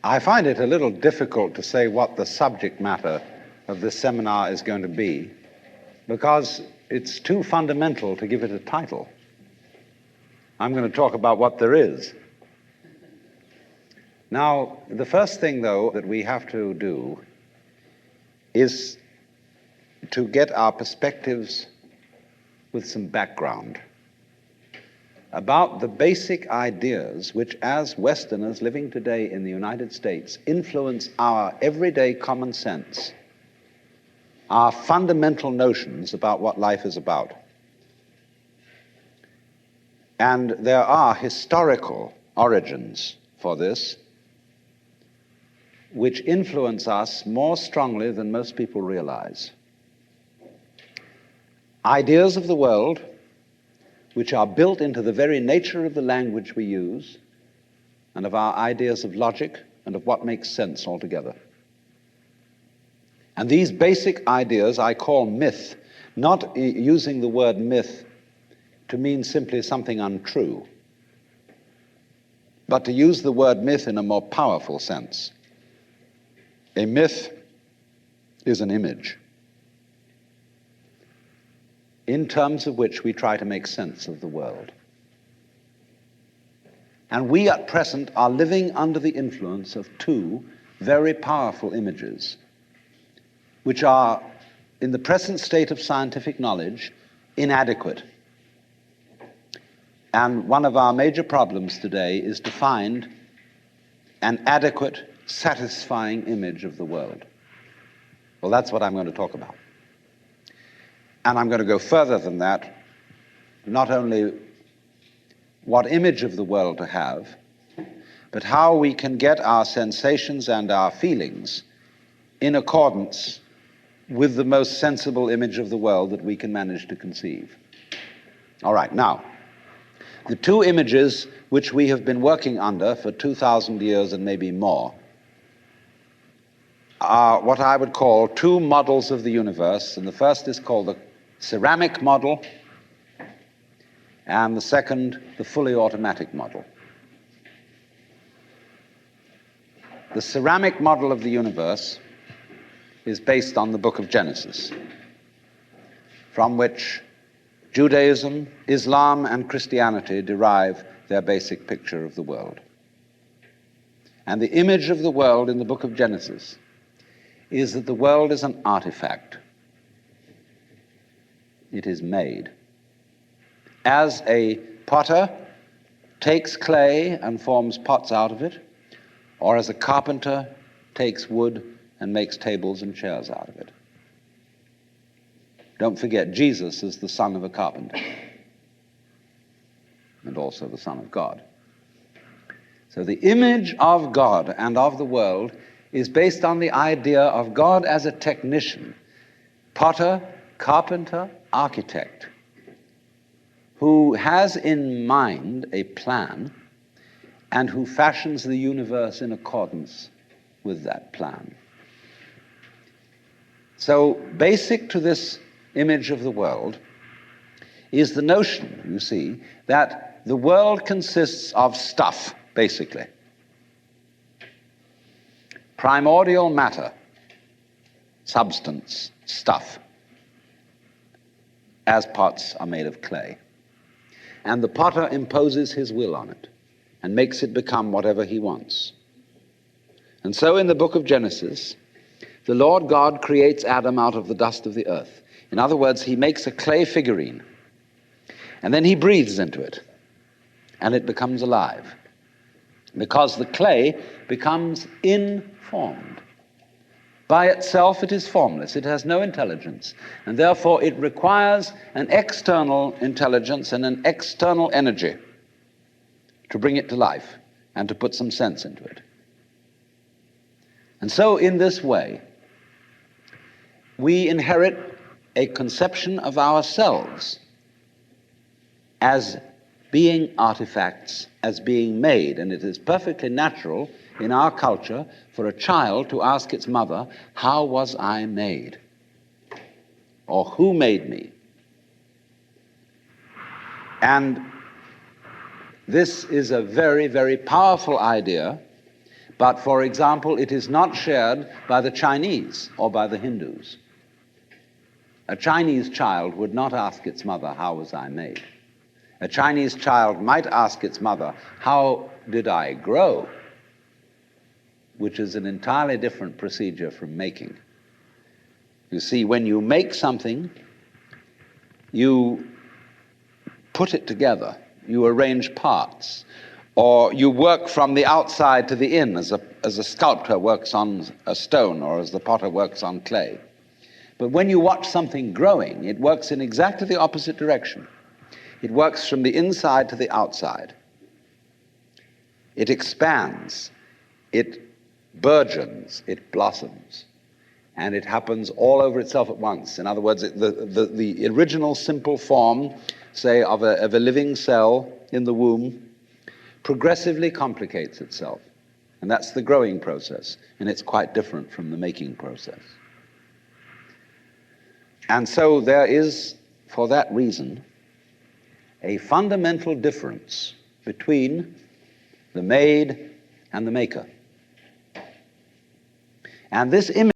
I find it a little difficult to say what the subject matter of this seminar is going to be, because it's too fundamental to give it a title. I'm going to talk about what there is. Now, the first thing, though, that we have to do is to get our perspectives with some background about the basic ideas which, as Westerners living today in the United States, influence our everyday common sense, our fundamental notions about what life is about. And there are historical origins for this which influence us more strongly than most people realize. Ideas of the world which are built into the very nature of the language we use and of our ideas of logic and of what makes sense altogether. And these basic ideas I call myth, not using the word myth to mean simply something untrue, but to use the word myth in a more powerful sense. A myth is an image in terms of which we try to make sense of the world. And we at present are living under the influence of two very powerful images, which are, in the present state of scientific knowledge, inadequate. And one of our major problems today is to find an adequate, satisfying image of the world. Well, that's what I'm going to talk about. And I'm going to go further than that, not only what image of the world to have, but how we can get our sensations and our feelings in accordance with the most sensible image of the world that we can manage to conceive. All right, now, the two images which we have been working under for 2,000 years and maybe more are what I would call two models of the universe, and the first is called the ceramic model, and the second, the fully automatic model. The ceramic model of the universe is based on the book of Genesis, from which Judaism, Islam, and Christianity derive their basic picture of the world. And the image of the world in the book of Genesis is that the world is an artifact. It is made. As a potter takes clay and forms pots out of it, or as a carpenter takes wood and makes tables and chairs out of it. Don't forget, Jesus is the son of a carpenter and also the Son of God. So the image of God and of the world is based on the idea of God as a technician, potter, carpenter, architect, who has in mind a plan and who fashions the universe in accordance with that plan. So basic to this image of the world is the notion, you see, that the world consists of stuff, basically. Primordial matter, substance, stuff, as pots are made of clay. And the potter imposes his will on it and makes it become whatever he wants. And so in the book of Genesis, the Lord God creates Adam out of the dust of the earth. In other words, he makes a clay figurine, and then he breathes into it, and it becomes alive, because the clay becomes informed. By itself, it is formless. It has no intelligence, and therefore it requires an external intelligence and an external energy to bring it to life and to put some sense into it. And so in this way, we inherit a conception of ourselves as being artifacts, as being made, and it is perfectly natural in our culture for a child to ask its mother, "How was I made?" or "Who made me?" And this is a very, very powerful idea, But, for example, it is not shared by the Chinese or by the Hindus. A Chinese child would not ask its mother, "How was I made?" A Chinese child might ask its mother, "How did I grow?" which is an entirely different procedure from making. You see, when you make something, you put it together, you arrange parts, or you work from the outside to the in, as a sculptor works on a stone or as the potter works on clay. But when you watch something growing, it works in exactly the opposite direction. It works from the inside to the outside. It expands, it burgeons, it blossoms, and it happens all over itself at once. In other words, the original simple form, say, of a living cell in the womb, progressively complicates itself. And that's the growing process, and it's quite different from the making process. And so there is, for that reason, a fundamental difference between the made and the maker. And this image